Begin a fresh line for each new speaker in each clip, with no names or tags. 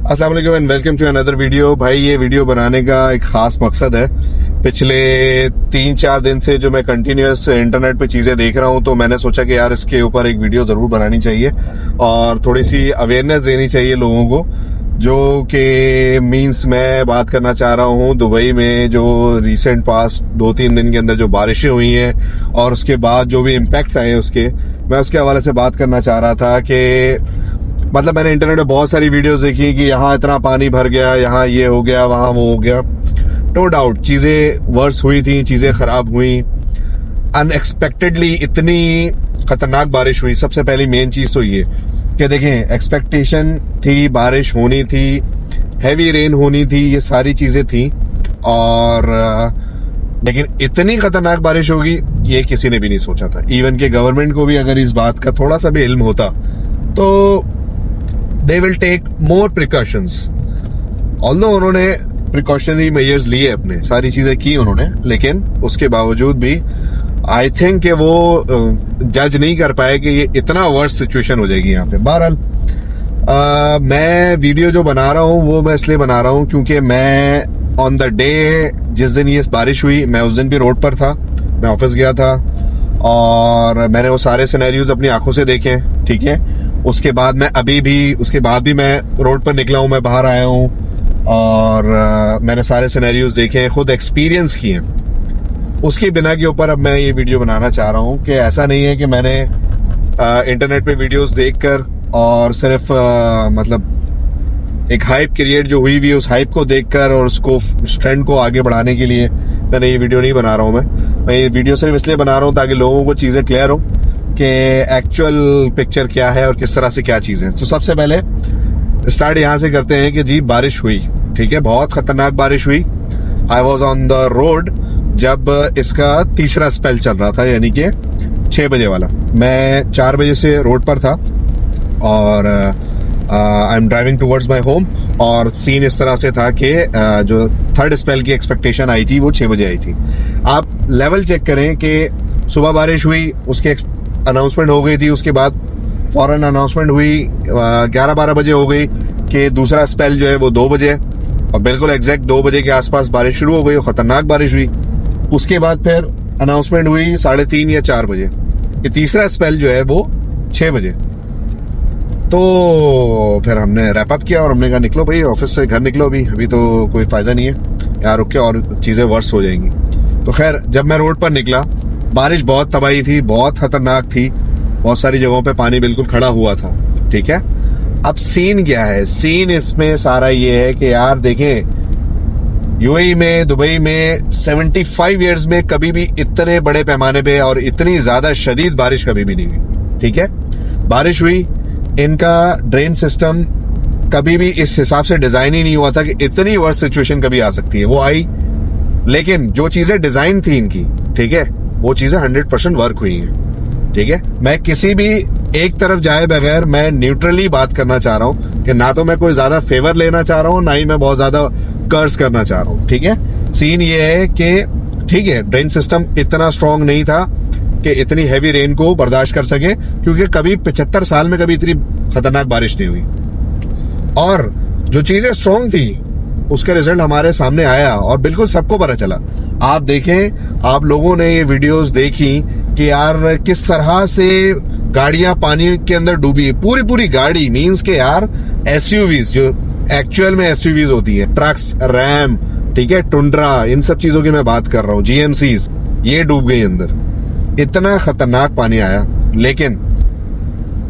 अस्सलाम वालेकुम and welcome to another video. भाई ये वीडियो बनाने का एक खास मकसद है। पिछले 3-4 दिन से जो मैं कंटिन्यूअस इंटरनेट पे चीजें देख रहा हूँ, तो मैंने सोचा कि यार इसके ऊपर एक वीडियो जरूर बनानी चाहिए और थोड़ी सी अवेयरनेस देनी चाहिए लोगों को। जो कि मीन्स मैं बात करना चाह रहा हूँ दुबई में जो रिसेंट पास्ट 2-3 दिन के अंदर जो बारिशें हुई हैं और उसके बाद जो भी इम्पैक्ट्स आए हैं मैं उसके हवाले से बात करना चाह रहा था कि मतलब मैंने इंटरनेट पे बहुत सारी वीडियोस देखी कि यहाँ इतना पानी भर गया, यहाँ ये हो गया, वहां वो हो गया। नो डाउट चीजें वर्स हुई थी, चीजें खराब हुई। अनएक्सपेक्टेडली इतनी खतरनाक बारिश हुई। सबसे पहली मेन चीज तो ये कि देखें, एक्सपेक्टेशन थी, बारिश होनी थी, हैवी रेन होनी थी, ये सारी चीजें थी और लेकिन इतनी खतरनाक बारिश होगी ये किसी ने भी नहीं सोचा था। इवन के गवर्नमेंट को भी अगर इस बात का थोड़ा सा भी इल्म होता तो they will take more precautions। although उन्होंने प्रिकॉशनरी मेजर्स लिए, अपने सारी चीजें की उन्होंने, लेकिन उसके बावजूद भी आई थिंक कि वो जज नहीं कर पाए कि ये इतना वर्स्ट सिचुएशन हो जाएगी यहाँ पे। बहरहाल मैं वीडियो जो बना रहा हूँ वो मैं इसलिए बना रहा हूँ क्योंकि मैं ऑन द डे जिस दिन ये बारिश हुई मैं उस दिन भी रोड पर था, मैं ऑफिस गया था और मैंने वो सारे सिनेरियोज अपनी आंखों से देखे। ठीक है, उसके बाद मैं रोड पर निकला हूँ, मैं बाहर आया हूँ और मैंने सारे सिनेरियोज देखे, खुद एक्सपीरियंस किए। उसके बिना के ऊपर अब मैं ये वीडियो बनाना चाह रहा हूँ कि ऐसा नहीं है कि मैंने इंटरनेट पे वीडियोस देखकर और सिर्फ मतलब एक हाइप क्रिएट जो हुई उस हाइप को देखकर और उसको ट्रेंड को आगे बढ़ाने के लिए मैंने ये वीडियो नहीं बना रहा हूँ। मैं ये वीडियो सिर्फ इसलिए बना रहा हूँ ताकि लोगों को चीजें क्लियर हो कि एक्चुअल पिक्चर क्या है और किस तरह से क्या चीजें। तो सबसे पहले स्टार्ट यहाँ से करते हैं कि जी बारिश हुई, ठीक है, बहुत खतरनाक बारिश हुई। I was on the road जब इसका तीसरा स्पेल चल रहा था, यानी कि 6 बजे वाला। मैं 4 बजे से रोड पर था और I am driving towards my home और सीन इस तरह से था कि जो थर्ड स्पेल की एक्सपेक्टेशन आई थी वो 6 बजे आई थी। आप लेवल चेक करें कि सुबह बारिश हुई, उसके अनाउंसमेंट हो गई थी, उसके बाद फौरन अनाउंसमेंट हुई 11-12 बजे हो गई कि दूसरा स्पेल जो है वो 2 बजे, और बिल्कुल एग्जैक्ट 2 बजे के आसपास बारिश शुरू हो गई, खतरनाक बारिश हुई। उसके बाद फिर अनाउंसमेंट हुई 3:30 या 4 बजे कि तीसरा स्पेल जो है वो 6 बजे। तो फिर हमने रैप अप किया और हमने कहा निकलो भाई, ऑफिस से घर निकलो, अभी तो कोई फायदा नहीं है यार, रुक के और चीजें वर्स हो जाएंगी। तो खैर जब मैं रोड पर निकला, बारिश बहुत तबाही थी, बहुत खतरनाक थी, बहुत सारी जगहों पे पानी बिल्कुल खड़ा हुआ था। ठीक है, अब सीन क्या है? सीन इसमें सारा ये है कि यार देखें, यूएई में, दुबई में 75 ईयर्स में कभी भी इतने बड़े पैमाने पे और इतनी ज्यादा शदीद बारिश कभी भी नहीं हुई। ठीक है, बारिश हुई, इनका ड्रेन सिस्टम कभी भी इस हिसाब से डिजाइन ही नहीं हुआ था कि इतनी वर्स्ट सिचुएशन कभी आ सकती है। वो आई, लेकिन जो चीजें डिजाइन थी इनकी, ठीक है, वो चीजें 100% वर्क हुई हैं। ठीक है, मैं किसी भी एक तरफ जाए बगैर मैं न्यूट्रली बात करना चाह रहा हूं कि ना तो मैं कोई ज्यादा फेवर लेना चाह रहा हूं, ना ही मैं बहुत ज्यादा कर्स करना चाह रहा हूं। ठीक है, सीन ये है कि ठीक है, ड्रेन सिस्टम इतना स्ट्रांग नहीं था कि इतनी हैवी रेन को बर्दाश्त कर सके, क्योंकि कभी 75 साल में कभी इतनी खतरनाक बारिश नहीं हुई। और जो चीजें स्ट्रांग थी उसका रिजल्ट हमारे सामने आया और बिल्कुल सबको पता चला। आप देखें, आप लोगों ने ये वीडियोस देखी कि यार किस तरह से गाड़ियां पानी के अंदर डूबी, पूरी गाड़ी, मींस के यार एसयूवीज, जो एक्चुअल में एसयूवीज होती है, ट्रक्स, रैम, ठीक है, टुंड्रा, इन सब चीजों की मैं बात कर रहा हूँ, जीएमसीज, ये डूब गई अंदर। इतना खतरनाक पानी आया, लेकिन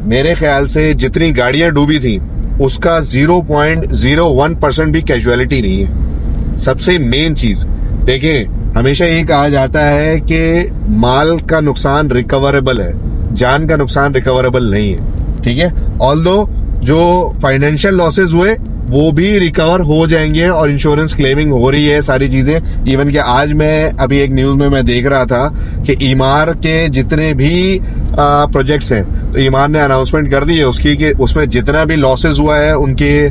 मेरे ख्याल से जितनी गाड़ियां डूबी थी उसका 0.01% भी कैजुअलिटी नहीं है। सबसे मेन चीज देखें, हमेशा ये कहा जाता है कि माल का नुकसान रिकवरेबल है, जान का नुकसान रिकवरेबल नहीं है। ठीक है, ऑल्दो जो फाइनेंशियल लॉसेस हुए वो भी रिकवर हो जाएंगे और इंश्योरेंस क्लेमिंग हो रही है, सारी चीजें। इवन कि आज मैं अभी एक न्यूज में मैं देख रहा था कि ईमार के जितने भी प्रोजेक्ट्स हैं, तो ईमार ने अनाउंसमेंट कर दी है उसकी कि उसमें जितना भी लॉसेस हुआ है, उनके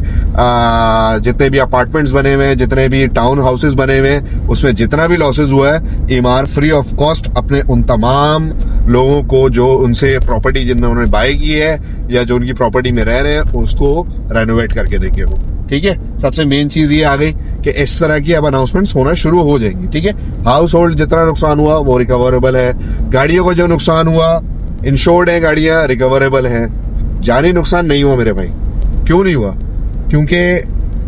जितने भी अपार्टमेंट्स बने हुए हैं, जितने भी टाउन हाउसेस बने हुए हैं, उसमें जितना भी लॉसेस हुआ है, ईमार फ्री ऑफ कॉस्ट अपने उन तमाम लोगों को जो उनसे प्रॉपर्टी जिन्होंने बाय की है या जो उनकी प्रॉपर्टी में रह रहे हैं उसको रेनोवेट करके देंगे वो। ठीक है, सबसे मेन चीज ये आ गई कि इस तरह की अब अनाउंसमेंट्स होना शुरू हो जाएंगी। ठीक है, हाउस होल्ड जितना नुकसान हुआ वो रिकवरेबल है, गाड़ियों को जो नुकसान हुआ इंश्योर्ड है, गाड़ियां रिकवरेबल है, जानी नुकसान नहीं हुआ मेरे भाई। क्यों नहीं हुआ? क्योंकि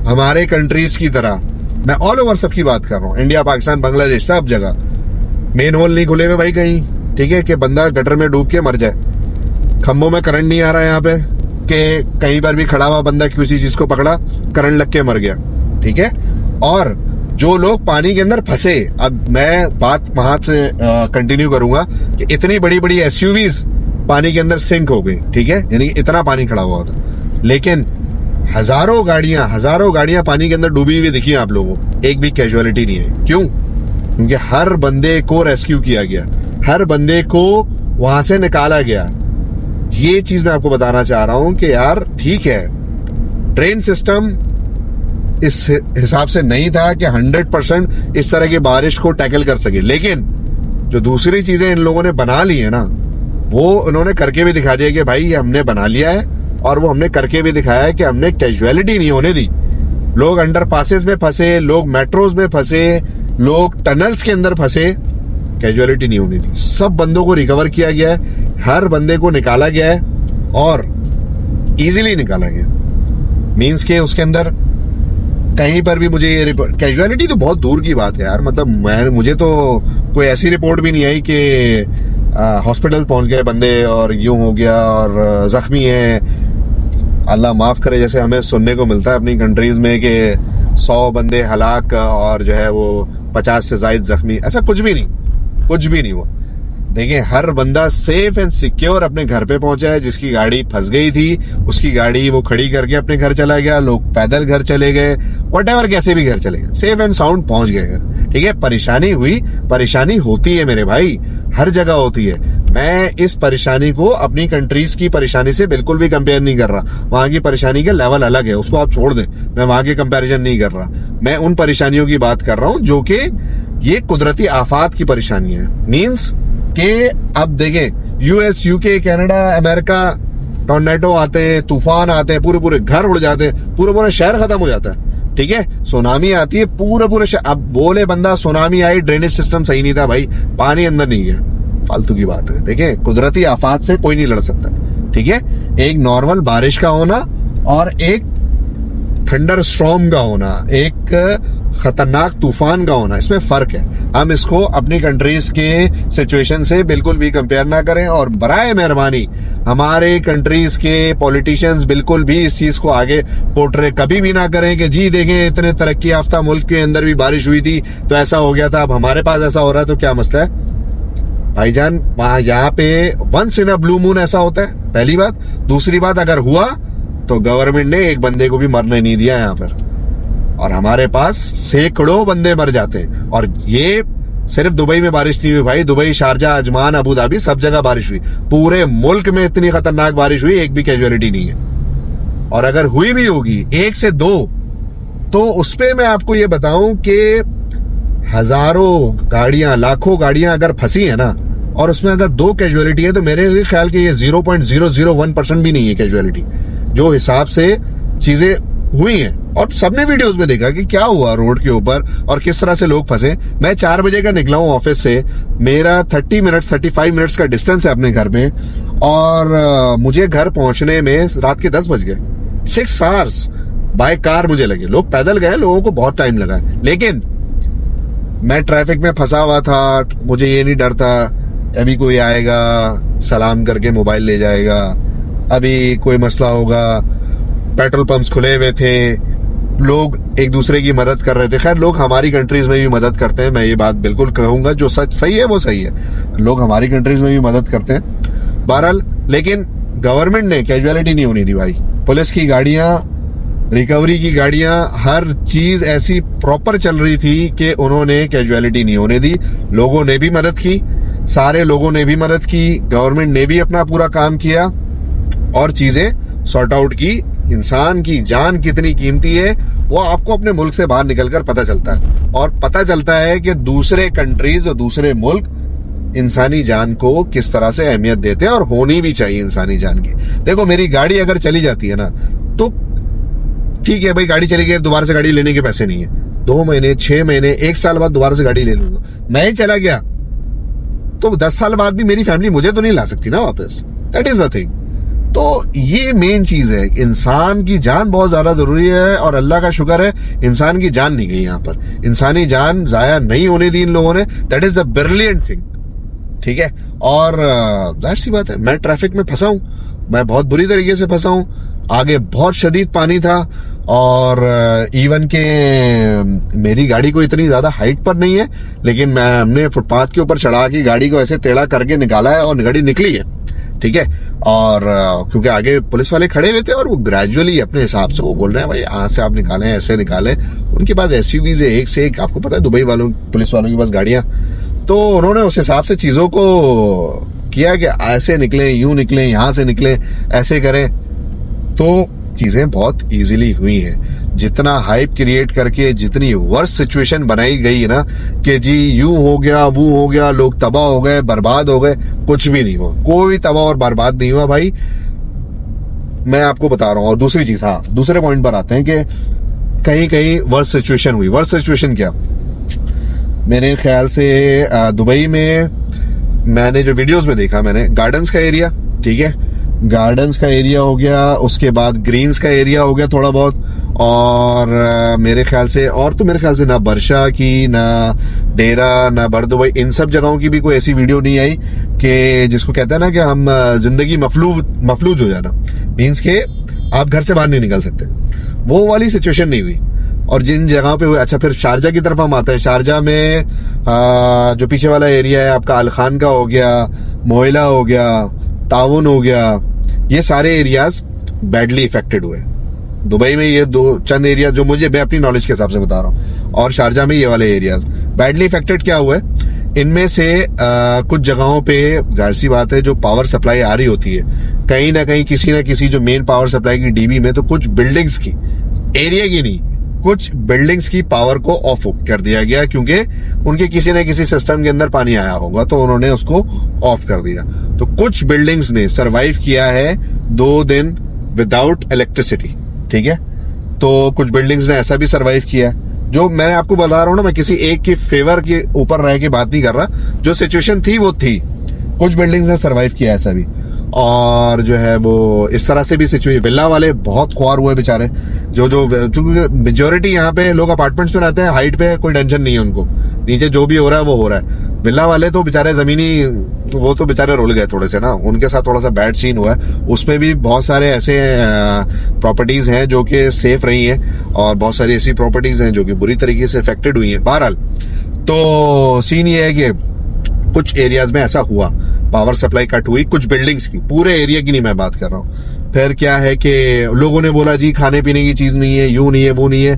हमारे कंट्रीज की तरह, मैं ऑल ओवर सबकी बात कर रहा हूँ, इंडिया, पाकिस्तान, बांग्लादेश, सब जगह मेन होल नहीं खुले हुए भाई कहीं, ठीक है, कि बंदा गटर में डूब के मर जाए। खंभों में करंट नहीं आ रहा है यहाँ पे कि कहीं पर भी खड़ा हुआ बंदा किसी चीज को पकड़ा, करंट लग के मर गया। ठीक है, और जो लोग पानी के अंदर फंसे, अब मैं बात वहां से कंटिन्यू करूंगा कि इतनी बड़ी बड़ी एसयूवीज पानी के अंदर सिंक हो गई। ठीक है, यानी इतना पानी खड़ा हुआ था, लेकिन हजारों गाड़ियां पानी के अंदर डूबी हुई दिखी आप लोगों को, एक भी कैजुअलिटी नहीं है। क्यों? क्योंकि हर बंदे को रेस्क्यू किया गया, हर बंदे को वहां से निकाला गया। ये चीज मैं आपको बताना चाह रहा हूं कि यार ठीक है, ट्रेन सिस्टम इस हिसाब से नहीं था कि 100% इस तरह की बारिश को टैकल कर सके, लेकिन जो दूसरी चीजें इन लोगों ने बना ली है ना, वो उन्होंने करके भी दिखा दिया कि भाई ये हमने बना लिया है, और वो हमने करके भी दिखाया है कि हमने कैजुअलिटी नहीं होने दी। लोग अंडर पासेस में फंसे, लोग मेट्रोज में फंसे, लोग टनल्स के अंदर फंसे, कैजुअलिटी नहीं होनी दी। सब बंदों को रिकवर किया गया है, हर बंदे को निकाला गया है, और इजीली निकाला गया। मींस के उसके अंदर कहीं पर भी मुझे ये रिपोर्ट, कैजुअलिटी तो बहुत दूर की बात है यार, मतलब मुझे तो कोई ऐसी रिपोर्ट भी नहीं आई कि हॉस्पिटल पहुंच गए बंदे और यूं हो गया और जख्मी है। अल्लाह माफ करे, जैसे हमें सुनने को मिलता है अपनी कंट्रीज में कि 100 बंदे हलाक और जो है वो 50 से ज्यादा जख्मी, ऐसा कुछ भी नहीं हुआ। देखिए, हर बंदा सेफ एंड सिक्योर अपने घर पे पहुंचा है। जिसकी गाड़ी फंस गई थी उसकी गाड़ी वो खड़ी करके अपने घर चला गया, लोग पैदल घर चले गए, व्हाटएवर, कैसे भी घर चले गए, सेफ एंड साउंड पहुंच गए घर। ठीक है, परेशानी होती है मेरे भाई, हर जगह होती है। मैं इस परेशानी को अपनी कंट्रीज की परेशानी से बिल्कुल भी कंपेयर नहीं कर रहा, वहां की परेशानी का लेवल अलग है, उसको आप छोड़ दें, मैं वहां के कंपेरिजन नहीं कर रहा। मैं उन परेशानियों की बात कर रहा हूं जो कि ये कुदरती आफात की परेशानी है। मीन्स कि अब देखें, US, UK, Canada, America, tornado आते हैं, तूफान आते हैं, पूरे घर उड़ जाते हैं, पूरा शहर खत्म हो जाता है। ठीक है, सुनामी आती है, पूरे शहर, अब बोले बंदा सुनामी आई, ड्रेनेज सिस्टम सही नहीं था, भाई पानी अंदर नहीं गया, फालतू की बात है। देखिए, कुदरती आफात से कोई नहीं लड़ सकता। ठीक है, एक नॉर्मल बारिश का होना और एक थंडर स्टॉर्म का होना, एक खतरनाक तूफान का होना, इसमें फर्क है। हम इसको अपनी कंट्रीज के सिचुएशन से बिल्कुल भी कंपेयर ना करें, और बराए मेहरबानी हमारे कंट्रीज के पॉलिटिशियंस बिल्कुल भी इस चीज को आगे पोर्ट्रे कभी भी ना करें कि जी देखें, इतने तरक्की याफ्ता मुल्क के अंदर भी बारिश हुई थी तो ऐसा हो गया था, अब हमारे पास ऐसा हो रहा है तो क्या मसला है भाईजान। वहां यहाँ पे once in a blue moon ऐसा होता है, पहली बात। दूसरी बात, अगर हुआ तो गवर्नमेंट ने एक बंदे को भी मरने नहीं दिया यहाँ पर, और हमारे पास सैकड़ों बंदे मर जाते हैं। और ये सिर्फ दुबई में बारिश नहीं हुई भाई, Dubai, Sharjah, Ajman, Abu Dhabi, सब जगह बारिश हुई। पूरे मुल्क में इतनी खतरनाक बारिश हुई, एक भी कैजुअलिटी नहीं है। और अगर हुई भी होगी 1 से 2, तो उसपे मैं आपको ये बताऊं कि हजारों गाड़ियां, लाखों गाड़ियां अगर फंसी है ना, और उसमें अगर 2 कैजुअलिटी है, तो मेरे ख्याल के ये 0.001% भी नहीं है कैजुअलिटी, जो हिसाब से चीजें हुई हैं। और सबने वीडियोस में देखा कि क्या हुआ रोड के ऊपर और किस तरह से लोग फंसे। मैं 4 बजे का निकला हूं ऑफिस से, मेरा 35 मिनट्स का डिस्टेंस है अपने घर में, और मुझे घर पहुंचने में रात के 10 बज गए। 6 आवर्स बाय कार मुझे लगे। लोग पैदल गए, लोगों को बहुत टाइम लगा, लेकिन मैं ट्रैफिक में फंसा हुआ था। मुझे ये नहीं डर था अभी कोई आएगा सलाम करके मोबाइल ले जाएगा, अभी कोई मसला होगा। पेट्रोल पंप्स खुले हुए थे, लोग एक दूसरे की मदद कर रहे थे। खैर, लोग हमारी कंट्रीज में भी मदद करते हैं, मैं ये बात बिल्कुल कहूंगा, जो सच सही है वो सही है, लोग हमारी कंट्रीज में भी मदद करते हैं बहरहाल। लेकिन गवर्नमेंट ने कैजुअलिटी नहीं होनी दी भाई। पुलिस की गाड़ियां, रिकवरी की गाड़ियां, हर चीज ऐसी प्रॉपर चल रही थी कि उन्होंने कैजुअलिटी नहीं होने दी। लोगों ने भी मदद की, सारे लोगों ने भी मदद की, गवर्नमेंट ने भी अपना पूरा काम किया और चीजें सॉर्ट आउट की। इंसान की जान कितनी कीमती है वो आपको अपने मुल्क से बाहर निकलकर पता चलता है, और पता चलता है कि दूसरे कंट्रीज और दूसरे मुल्क इंसानी जान को किस तरह से अहमियत देते हैं, और होनी भी चाहिए इंसानी जान की। देखो, मेरी गाड़ी अगर चली जाती है ना, तो ठीक है भाई, गाड़ी चली गई, दोबारा से गाड़ी लेने के पैसे नहीं है, 2 महीने 6 महीने 1 साल बाद दोबारा से गाड़ी ले लूंगा, मैं ही चला गया तो 10 साल बाद भी मेरी फैमिली मुझे तो नहीं ला सकती ना वापस। That is the thing. तो ये मेन चीज है, इंसान की जान बहुत ज्यादा जरूरी है, और अल्लाह का शुक्र है इंसान की जान नहीं गई यहाँ पर, इंसानी जान जाया नहीं होने दी इन लोगों ने। That is the brilliant thing, ठीक है। और जाहिर सी बात है, मैं ट्रैफिक में फंसा हूं, मैं बहुत बुरी तरीके से फंसा हूं, आगे बहुत शदीद पानी था, और इवन के मेरी गाड़ी को इतनी ज्यादा हाइट पर नहीं है, लेकिन हमने फुटपाथ के ऊपर चढ़ा के गाड़ी को ऐसे टेढ़ा करके निकाला है और गाड़ी निकली है, ठीक है। और क्योंकि आगे पुलिस वाले खड़े हुए थे और वो ग्रेजुअली अपने हिसाब से वो बोल रहे हैं भाई यहाँ से आप निकालें, ऐसे निकालें। उनके पास एसयूवीज है एक से एक, आपको पता है दुबई वालों पुलिस वालों के पास गाड़ियां, तो उन्होंने उस हिसाब से चीजों को किया कि ऐसे निकले, यूं निकले, यहां से निकले, ऐसे करें, तो चीजें बहुत इजीली हुई हैं। जितना हाइप क्रिएट करके जितनी वर्स्ट सिचुएशन बनाई गई है ना कि जी यूं हो गया, वो हो गया, लोग तबाह हो गए, बर्बाद हो गए, कुछ भी नहीं हुआ, कोई तबाह और बर्बाद नहीं हुआ भाई, मैं आपको बता रहा हूं। और दूसरी चीज, हाँ दूसरे पॉइंट पर आते हैं कि कहीं कहीं वर्स्ट सिचुएशन हुई। वर्स्ट सिचुएशन क्या, मेरे ख्याल से दुबई में मैंने जो वीडियोस में देखा, मैंने गार्डन्स का एरिया, ठीक है, गार्डन्स का एरिया हो गया, उसके बाद ग्रीन्स का एरिया हो गया थोड़ा बहुत, और मेरे ख्याल से ना बरशा की, ना डेरा, ना बरदुबई, इन सब जगहों की भी कोई ऐसी वीडियो नहीं आई कि जिसको कहते हैं ना कि हम जिंदगी मफलूज हो जाना, मीन्स के आप घर से बाहर नहीं निकल सकते, वो वाली सिचुएशन नहीं हुई। और जिन जगहों पे हुए, अच्छा फिर शारजा की तरफ हम आते हैं। शारजा में जो पीछे वाला एरिया है आपका, अल खान का हो गया, मोइला हो गया, ताउन हो गया, ये सारे एरियाज बैडली इफेक्टेड हुए। दुबई में ये दो चंद एरिया जो मैं अपनी नॉलेज के हिसाब से बता रहा हूँ, और शारजा में ये वाले एरियाज बैडली इफेक्टेड क्या हुए, इनमें से कुछ जगहों पे जाहिर सी बात है जो पावर सप्लाई आ रही होती है कहीं ना कहीं किसी ना किसी जो मेन पावर सप्लाई की डीबी में, तो कुछ बिल्डिंग्स की, एरिया की नहीं, कुछ बिल्डिंग्स की पावर को ऑफ कर दिया गया, क्योंकि उनके किसी न किसी सिस्टम के अंदर पानी आया होगा तो उन्होंने उसको ऑफ कर दिया। तो कुछ बिल्डिंग्स ने सरवाइव किया है 2 दिन विदाउट इलेक्ट्रिसिटी, ठीक है। तो कुछ बिल्डिंग्स ने ऐसा भी सरवाइव किया, जो मैं आपको बता रहा हूं ना, मैं किसी एक के फेवर के ऊपर रह के बात नहीं कर रहा, जो सिचुएशन थी वो थी, कुछ बिल्डिंग्स ने सरवाइव किया ऐसा भी। और जो है वो इस तरह से भी सिचुएशन, विला वाले बहुत ख्वार हुए बेचारे, जो मेजोरिटी यहाँ पे लोग अपार्टमेंट्स में रहते हैं, हाइट पे कोई टेंशन नहीं है उनको, नीचे जो भी हो रहा है वो हो रहा है। विला वाले तो बेचारे जमीनी, वो तो बेचारे रुल गए थोड़े से ना, उनके साथ थोड़ा सा बैड सीन हुआ है। उसमें भी बहुत सारे ऐसे प्रॉपर्टीज हैं जो कि सेफ रही हैं, और बहुत सारी ऐसी प्रॉपर्टीज हैं जो कि बुरी तरीके से अफेक्टेड हुई हैं। बहरहाल तो सीन ये है कि कुछ एरियाज में ऐसा हुआ, पावर सप्लाई कट हुई कुछ बिल्डिंग्स की, पूरे एरिया की नहीं मैं बात कर रहा हूँ। फिर क्या है कि लोगों ने बोला जी खाने पीने की चीज नहीं है, यूं नहीं है, वो नहीं है,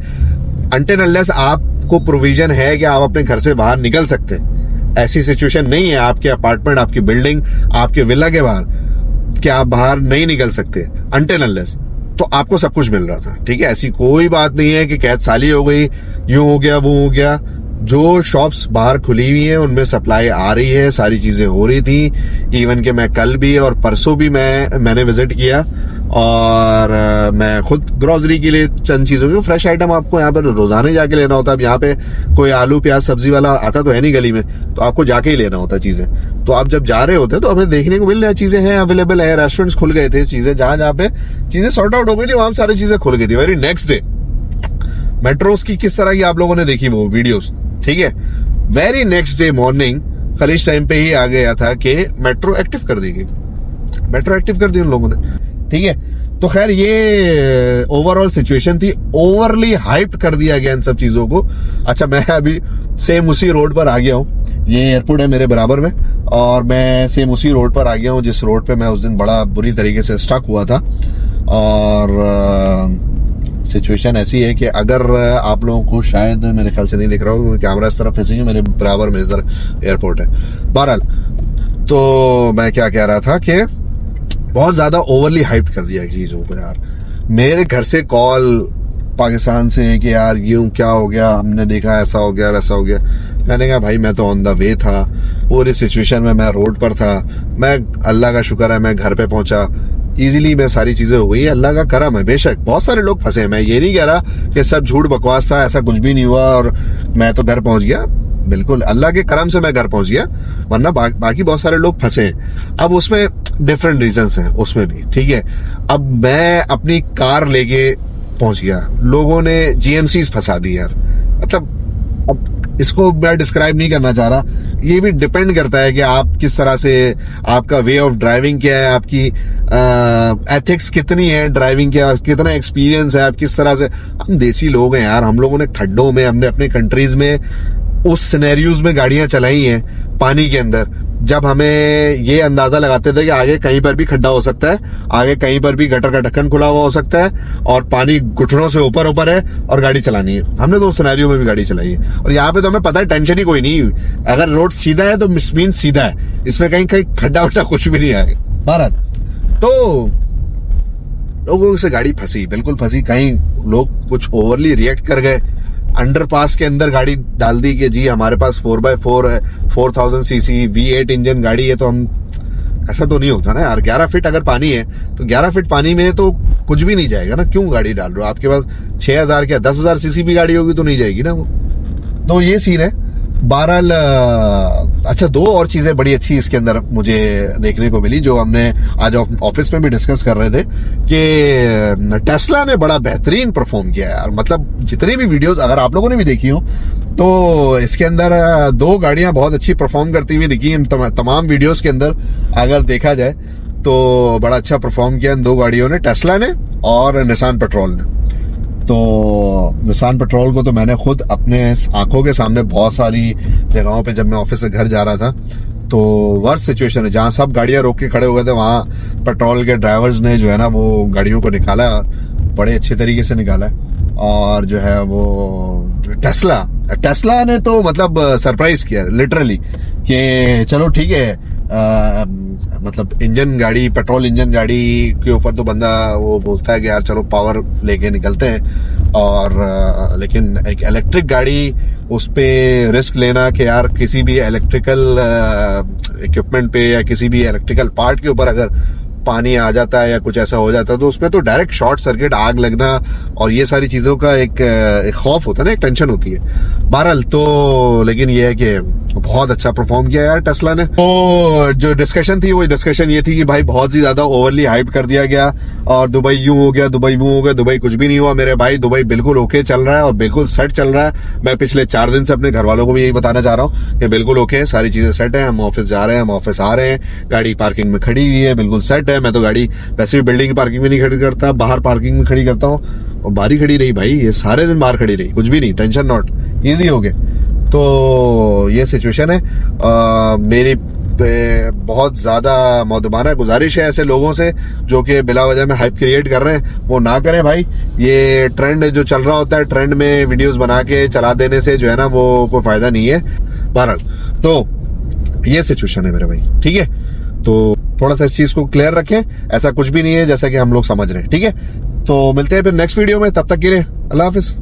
अनटिल अनलेस आपको प्रोविजन है कि आप अपने घर से बाहर निकल सकते हैं, ऐसी सिचुएशन नहीं है आपके अपार्टमेंट, आपकी बिल्डिंग, आपके विला के बाहर कि आप बाहर नहीं निकल सकते, अनटिल अनलेस तो आपको सब कुछ मिल रहा था, ठीक है। ऐसी कोई बात नहीं है कि कैद साली हो गई, यूं हो गया, वो हो गया। जो शॉप्स बाहर खुली हुई हैं उनमें सप्लाई आ रही है, सारी चीजें हो रही थी। इवन के मैं कल भी और परसों भी मैंने विजिट किया, और मैं खुद ग्रोसरी के लिए चंद चीजों की फ्रेश आइटम आपको यहाँ पर रोजाना जाके लेना होता है। अब यहाँ पे कोई आलू प्याज सब्जी वाला आता तो है नहीं गली में, तो आपको जाके ही लेना होता है चीजें। तो आप जब जा रहे होते तो हमें देखने को मिल रहा है, चीजें हैं, अवेलेबल है, रेस्टोरेंट्स खुल गए थे, चीजें जहां पे चीजें सॉर्ट आउट हो गई थी वहां सारी चीजें खुल गई थी। वेरी नेक्स्ट डे मेट्रोस की किस तरह की आप लोगों ने देखी वो वीडियोस, ठीक है। वेरी नेक्स्ट डे मॉर्निंग खालिश टाइम पे ही आ गया था कि मेट्रो एक्टिव कर दी गई, मेट्रो एक्टिव कर दी उन लोगों ने, ठीक है। तो खैर ये ओवरऑल सिचुएशन थी, ओवरली हाइप कर दिया गया इन सब चीजों को। अच्छा मैं अभी सेम उसी रोड पर आ गया हूँ, ये एयरपोर्ट है मेरे बराबर में, और मैं सेम उसी रोड पर आ गया हूँ जिस रोड पे मैं उस दिन बड़ा बुरी तरीके से स्टक हुआ था। और सिचुएशन ऐसी है कि अगर आप लोगों को शायद मेरे ख्याल से नहीं दिख रहा हो, कैमरा इस तरफ फेसिंग है, मेरे बराबर में इधर एयरपोर्ट है। बहरहाल तो मैं क्या कह रहा था कि बहुत ज्यादा ओवरली हाइप कर दिया चीजों को यार। मेरे घर से कॉल पाकिस्तान से कि यार यूं क्या हो गया, हमने देखा ऐसा हो गया वैसा हो गया। मैंने कहा भाई मैं तो ऑन द वे था, पूरी सिचुएशन में मैं रोड पर था, मैं अल्लाह का शुक्र है मैं घर पे पहुंचा। इजीली मैं सारी चीजें हो गई। अल्लाह का करम है, बेशक बहुत सारे लोग फंसे हैं, मैं ये नहीं कह रहा कि सब झूठ बकवास था, ऐसा कुछ भी नहीं हुआ और मैं तो घर पहुंच गया। बिल्कुल अल्लाह के करम से मैं घर पहुंच गया, वरना बाकी बहुत सारे लोग फंसे हैं। अब उसमें डिफरेंट रीजंस हैं उसमें भी, ठीक है। अब मैं अपनी कार लेके पहुंच गया, लोगों ने जीएमसीज फंसा दी यार। मतलब अब इसको मैं डिस्क्राइब नहीं करना चाह रहा, ये भी डिपेंड करता है कि आप किस तरह से, आपका वे ऑफ ड्राइविंग क्या है, आपकी एथिक्स कितनी है ड्राइविंग क्या, कितना एक्सपीरियंस है, आप किस तरह से। हम देसी लोग हैं यार, हम लोगों ने खड्डों में, हमने अपने कंट्रीज में उस सिनेरियोज में गाड़ियां चलाई हैं पानी के अंदर, जब हमें ये अंदाजा लगाते थे कि आगे कहीं पर भी खड्डा हो सकता है, आगे कहीं पर भी गटर का ढक्कन खुला हुआ हो सकता है और पानी घुटनों से ऊपर ऊपर है और गाड़ी चलानी है। हमने तो उस सिनेरियो में भी गाड़ी चलाई है और यहाँ पे तो हमें पता है टेंशन ही कोई नहीं, अगर रोड सीधा है तो मीन सीधा है, इसमें कहीं कहीं खड्डा उड्डा कुछ भी नहीं आएगा। भारत तो लोगों से गाड़ी फंसी, बिल्कुल फंसी। कहीं लोग कुछ ओवरली रिएक्ट कर गए, अंडरपास के अंदर गाड़ी डाल दी कि जी हमारे पास 4x4 है, 4000 सीसी V8 इंजन गाड़ी है, तो हम, ऐसा तो नहीं होता ना यार। 11 फीट अगर पानी है तो 11 फीट पानी में तो कुछ भी नहीं जाएगा ना, क्यों गाड़ी डाल रहे हो? आपके पास 6000 क्या 10,000 सीसी भी गाड़ी होगी तो नहीं जाएगी ना वो। तो ये सीन है। बहरहाल अच्छा, दो और चीजें बड़ी अच्छी इसके अंदर मुझे देखने को मिली, जो हमने आज ऑफिस में भी डिस्कस कर रहे थे, कि टेस्ला ने बड़ा बेहतरीन परफॉर्म किया यार। मतलब जितनी भी वीडियोस अगर आप लोगों ने भी देखी हो तो इसके अंदर दो गाड़ियां बहुत अच्छी परफॉर्म करती हुई दिखी इन तमाम वीडियोस के अंदर। अगर देखा जाए तो बड़ा अच्छा परफॉर्म किया इन दो गाड़ियों ने, टेस्ला ने और निसान पेट्रोल ने। तो निसान पेट्रोल को तो मैंने खुद अपने आंखों के सामने बहुत सारी जगहों पे, जब मैं ऑफिस से घर जा रहा था तो वर्स्ट सिचुएशन है, जहां सब गाड़ियां रोक के खड़े हो गए थे, वहां पेट्रोल के ड्राइवर्स ने जो है ना वो गाड़ियों को निकाला, बड़े अच्छे तरीके से निकाला है। और जो है वो टेस्ला ने तो मतलब सरप्राइज किया लिटरली, कि चलो ठीक है, मतलब इंजन गाड़ी, पेट्रोल इंजन गाड़ी के ऊपर तो बंदा वो बोलता है कि यार चलो पावर लेके निकलते हैं, और लेकिन एक इलेक्ट्रिक गाड़ी, उस पे रिस्क लेना कि यार किसी भी इलेक्ट्रिकल इक्विपमेंट पे या किसी भी इलेक्ट्रिकल पार्ट के ऊपर अगर पानी आ जाता है या कुछ ऐसा हो जाता है तो उसमें तो डायरेक्ट शॉर्ट सर्किट, आग लगना और ये सारी चीजों का एक खौफ होता है ना, एक टेंशन होती है। बहरहाल तो लेकिन ये है कि बहुत अच्छा परफॉर्म किया यार टेस्ला ने। तो जो डिस्कशन थी वो डिस्कशन ये थी कि भाई बहुत ही ज्यादा ओवरली हाइप कर दिया गया और दुबई यूं हो गया, दुबई वो हो गया। दुबई कुछ भी नहीं हुआ मेरे भाई, दुबई बिल्कुल ओके चल रहा है और बिल्कुल सेट चल रहा है। मैं पिछले 4 दिन से अपने घर वालों को भी यही बताना चाह रहा हूँ कि बिल्कुल ओके है, सारी चीजें सेट है। हम ऑफिस जा रहे हैं, हम ऑफिस आ रहे हैं, गाड़ी पार्किंग में खड़ी हुई है, बिल्कुल सेट है। मैं तो गाड़ी वैसे भी बिल्डिंग की पार्किंग में नहीं खड़ी करता, बाहर पार्किंग में खड़ी करता हूँ, और बाहर ही खड़ी रही भाई, ये सारे दिन बाहर खड़ी रही, कुछ भी नहीं, टेंशन नॉट, इजी हो गए। तो ये सिचुएशन है। मेरी बहुत ज्यादा मौदबाना गुजारिश है ऐसे लोगों से जो कि बिला वजह में हाइप क्रिएट कर रहे हैं, वो ना करें भाई। ये ट्रेंड जो चल रहा होता है, ट्रेंड में वीडियोस बना के चला देने से जो है ना वो कोई फायदा नहीं है। बहरहाल तो ये सिचुएशन है मेरे भाई, ठीक है। तो थोड़ा सा इस चीज को क्लियर रखें, ऐसा कुछ भी नहीं है जैसा कि हम लोग समझ रहे हैं, ठीक है। तो मिलते हैं फिर नेक्स्ट वीडियो में, तब तक के लिए अल्लाह हाफिज।